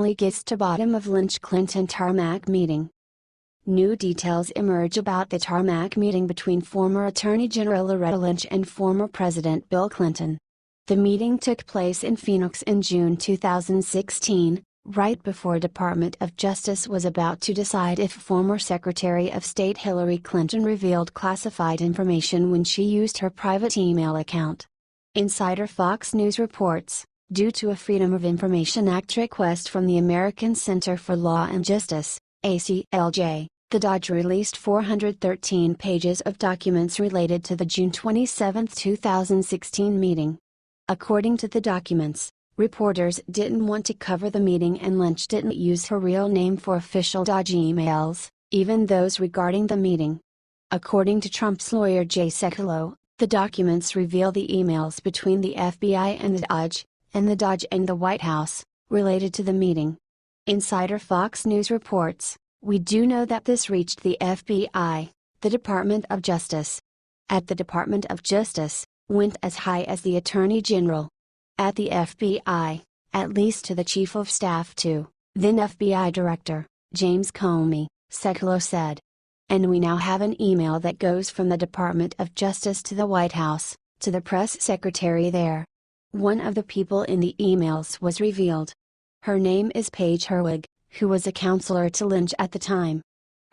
finally gets to bottom of Lynch Clinton Tarmac meeting. New details emerge about the Tarmac meeting between former Attorney General Loretta Lynch and former President Bill Clinton. The meeting took place in Phoenix in June 2016, right before Department of Justice was about to decide if former Secretary of State Hillary Clinton revealed classified information when she used her private email account. Insider Fox News reports, due to a Freedom of Information Act request from the American Center for Law and Justice, ACLJ, the DOJ released 413 pages of documents related to the June 27, 2016 meeting. According to the documents, reporters didn't want to cover the meeting and Lynch didn't use her real name for official DOJ emails, even those regarding the meeting. According to Trump's lawyer Jay Sekulow, the documents reveal the emails between the FBI and the DOJ and the White House, related to the meeting. Insider Fox News reports, "We do know that this reached the FBI, the Department of Justice. At the Department of Justice, went as high as the Attorney General. At the FBI, at least to the Chief of Staff to, then FBI Director, James Comey," Sekulow said. "And we now have an email that goes from the Department of Justice to the White House, to the press secretary there. One of the people in the emails was revealed. Her name is Paige Herwig, who was a counselor to Lynch at the time.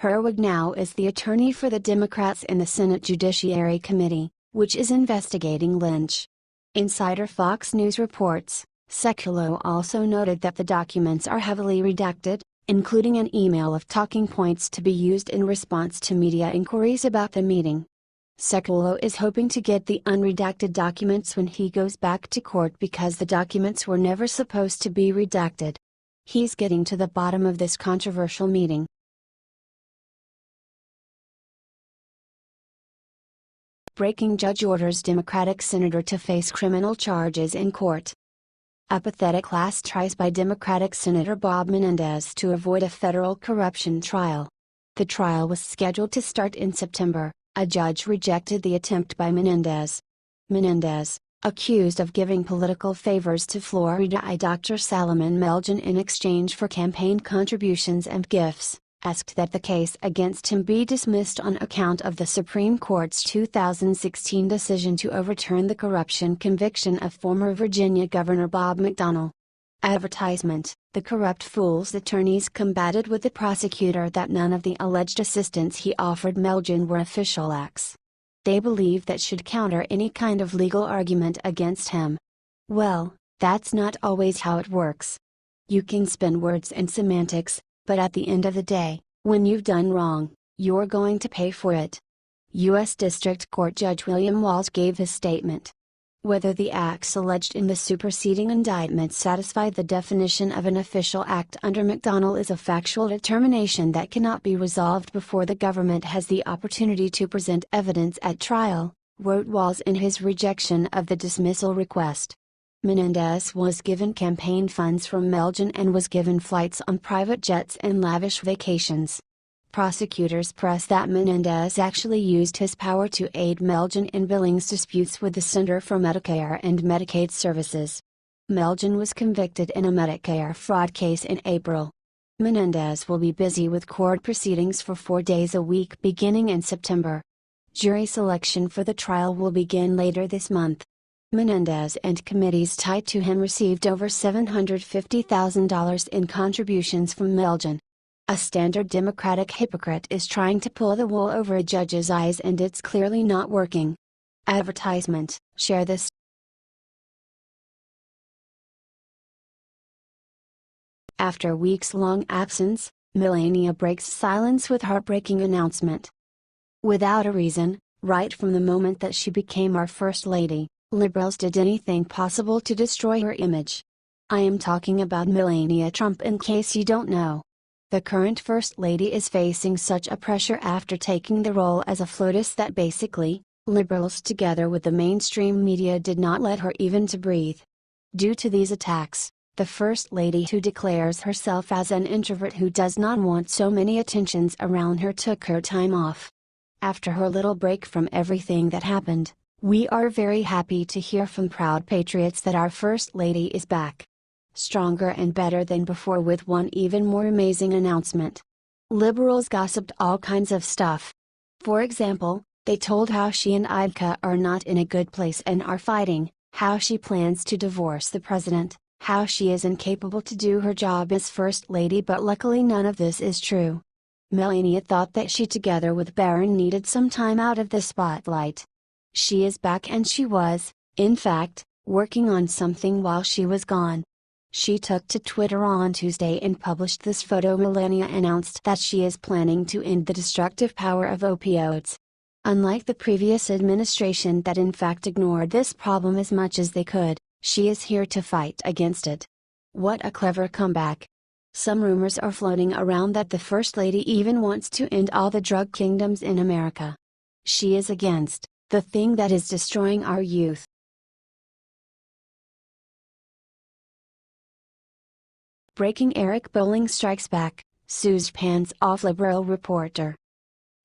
Herwig now is the attorney for the Democrats in the Senate Judiciary Committee, which is investigating Lynch." Insider Fox News reports, Sekulow also noted that the documents are heavily redacted, including an email of talking points to be used in response to media inquiries about the meeting. Sekulow is hoping to get the unredacted documents when he goes back to court because the documents were never supposed to be redacted. He's getting to the bottom of this controversial meeting. Breaking judge orders Democratic senator to face criminal charges in court. A pathetic last tries by Democratic Senator Bob Menendez to avoid a federal corruption trial. The trial was scheduled to start in September. A judge rejected the attempt by Menendez. Menendez, accused of giving political favors to Florida Dr. Salomon Melgen in exchange for campaign contributions and gifts, asked that the case against him be dismissed on account of the Supreme Court's 2016 decision to overturn the corruption conviction of former Virginia Governor Bob McDonnell. Advertisement: The corrupt fool's attorneys combated with the prosecutor that none of the alleged assistance he offered Melgen were official acts. They believe that should counter any kind of legal argument against him. Well, that's not always how it works. You can spin words and semantics, but at the end of the day, when you've done wrong, you're going to pay for it. U.S. District Court Judge William Walsh gave his statement. Whether the acts alleged in the superseding indictment satisfy the definition of an official act under McDonnell is a factual determination that cannot be resolved before the government has the opportunity to present evidence at trial, wrote Walsh in his rejection of the dismissal request. Menendez was given campaign funds from Melgen and was given flights on private jets and lavish vacations. Prosecutors press that Menendez actually used his power to aid Melgen in billings disputes with the Center for Medicare and Medicaid Services. Melgen was convicted in a Medicare fraud case in April. Menendez will be busy with court proceedings for 4 days a week beginning in September. Jury selection for the trial will begin later this month. Menendez and committees tied to him received over $750,000 in contributions from Melgen. A standard Democratic hypocrite is trying to pull the wool over a judge's eyes and it's clearly not working. Advertisement: Share this. After weeks-long absence, Melania breaks silence with heartbreaking announcement. Without a reason, right from the moment that she became our First Lady, liberals did anything possible to destroy her image. I am talking about Melania Trump in case you don't know. The current First Lady is facing such a pressure after taking the role as a FLOTUS that basically, liberals together with the mainstream media did not let her even to breathe. Due to these attacks, the First Lady, who declares herself as an introvert who does not want so many attentions around her, took her time off. After her little break from everything that happened, we are very happy to hear from proud patriots that our First Lady is back. stronger and better than before, with one even more amazing announcement. Liberals gossiped all kinds of stuff. For example, they told how she and Ivanka are not in a good place and are fighting, how she plans to divorce the president, how she is incapable to do her job as First Lady, but luckily none of this is true. Melania thought that she together with Barron needed some time out of the spotlight. She is back, and she was, in fact, working on something while she was gone. She took to Twitter on Tuesday and published this photo. Melania announced that she is planning to end the destructive power of opioids. Unlike the previous administration that in fact ignored this problem as much as they could, she is here to fight against it. What a clever comeback. Some rumors are floating around that the First Lady even wants to end all the drug kingdoms in America. She is against the thing that is destroying our youth. Breaking: Eric Bolling strikes back, sues pans off liberal reporter.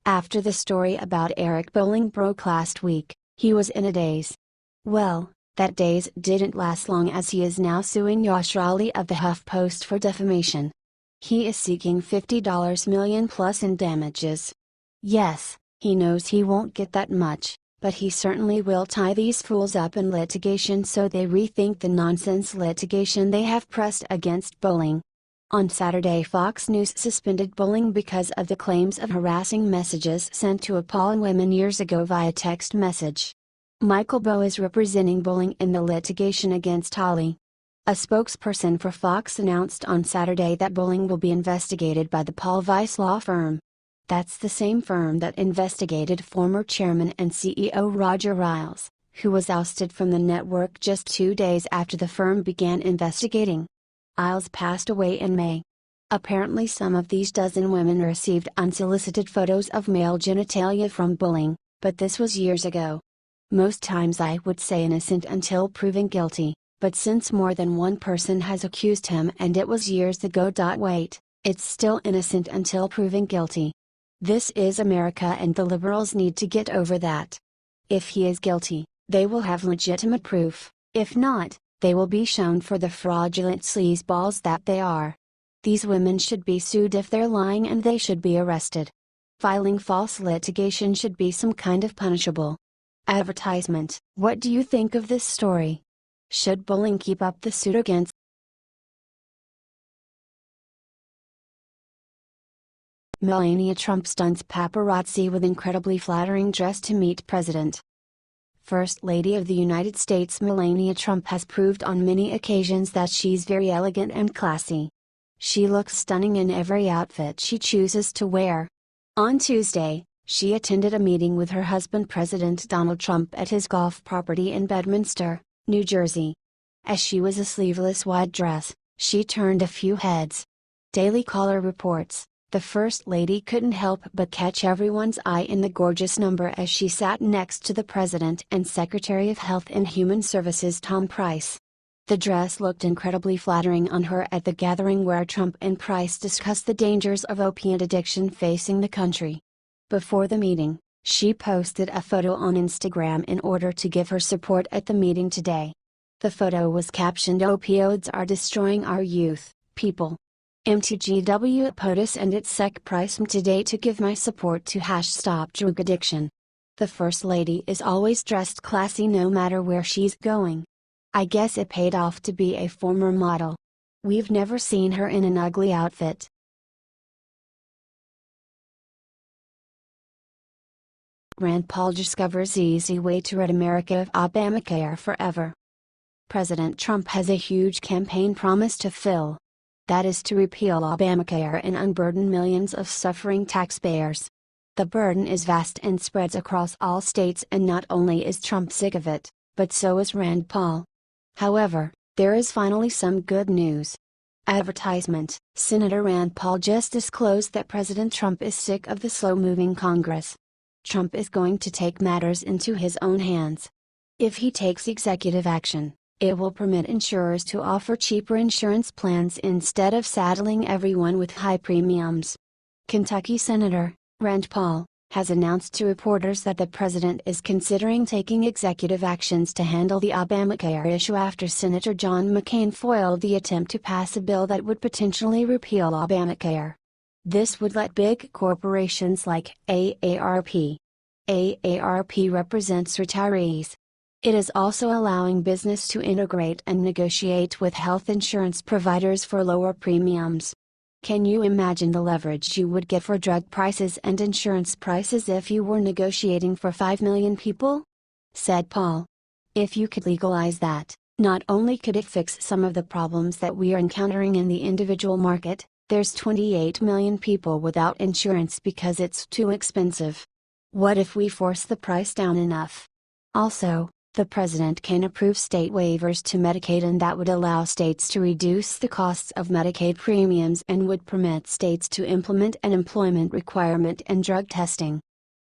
After the story about Eric Bolling broke last week, he was in a daze. Well, that daze didn't last long, as he is now suing Yash Raleigh of the Huff Post for defamation. He is seeking $50 million plus in damages. Yes, he knows he won't get that much, but he certainly will tie these fools up in litigation so they rethink the nonsense litigation they have pressed against Bolling. On Saturday, Fox News suspended Bolling because of the claims of harassing messages sent to appalling women years ago via text message. Michael Bowe is representing Bolling in the litigation against Holly. A spokesperson for Fox announced on Saturday that Bolling will be investigated by the Paul Weiss law firm. That's the same firm that investigated former chairman and CEO Roger Ailes, who was ousted from the network just 2 days after the firm began investigating. Ailes passed away in May. Apparently some of these dozen women received unsolicited photos of male genitalia from Bolling, but this was years ago. Most times I would say innocent until proven guilty, but since more than one person has accused him and it was years ago. Wait, it's still innocent until proven guilty. This is America, and the liberals need to get over that. If he is guilty, they will have legitimate proof; if not, they will be shown for the fraudulent sleazeballs that they are. These women should be sued if they're lying, and they should be arrested. Filing false litigation should be some kind of punishable. Advertisement: what do you think of this story? Should Bolling keep up the suit against Melania Trump? Stunts paparazzi with incredibly flattering dress to meet president. First Lady of the United States Melania Trump has proved on many occasions that she's very elegant and classy. She looks stunning in every outfit she chooses to wear. On Tuesday, she attended a meeting with her husband President Donald Trump at his golf property in Bedminster, New Jersey. As she was a sleeveless white dress, she turned a few heads. Daily Caller reports, the First Lady couldn't help but catch everyone's eye in the gorgeous number as she sat next to the President and Secretary of Health and Human Services Tom Price. The dress looked incredibly flattering on her at the gathering where Trump and Price discussed the dangers of opiate addiction facing the country. Before the meeting, she posted a photo on Instagram in order to give her support at the meeting today. The photo was captioned, "Opioids are destroying our youth, people. MTGW POTUS and its Sec Price today to give my support to #Stop Drug Addiction." The First Lady is always dressed classy no matter where she's going. I guess it paid off to be a former model. We've never seen her in an ugly outfit. Rand Paul discovers easy way to rid America of Obamacare forever. President Trump has a huge campaign promise to fill. That is to repeal Obamacare and unburden millions of suffering taxpayers. The burden is vast and spreads across all states, and not only is Trump sick of it, but so is Rand Paul. However, there is finally some good news. Advertisement: Senator Rand Paul just disclosed that President Trump is sick of the slow-moving Congress. Trump is going to take matters into his own hands. If he takes executive action, it will permit insurers to offer cheaper insurance plans instead of saddling everyone with high premiums. Kentucky Senator Rand Paul, has announced to reporters that the president is considering taking executive actions to handle the Obamacare issue after Senator John McCain foiled the attempt to pass a bill that would potentially repeal Obamacare. This would let big corporations like AARP. AARP represents retirees. It is also allowing business to integrate and negotiate with health insurance providers for lower premiums. Can you imagine the leverage you would get for drug prices and insurance prices if you were negotiating for 5 million people? Said Paul. If you could legalize that, not only could it fix some of the problems that we are encountering in the individual market, there's 28 million people without insurance because it's too expensive. What if we force the price down enough? Also, the president can approve state waivers to Medicaid, and that would allow states to reduce the costs of Medicaid premiums and would permit states to implement an employment requirement and drug testing.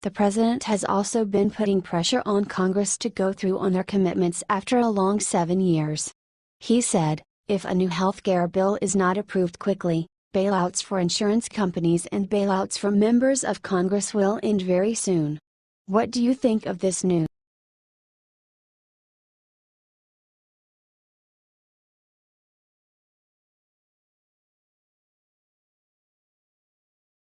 The president has also been putting pressure on Congress to go through on their commitments after a long 7 years. He said, if a new healthcare bill is not approved quickly, bailouts for insurance companies and bailouts from members of Congress will end very soon. What do you think of this news?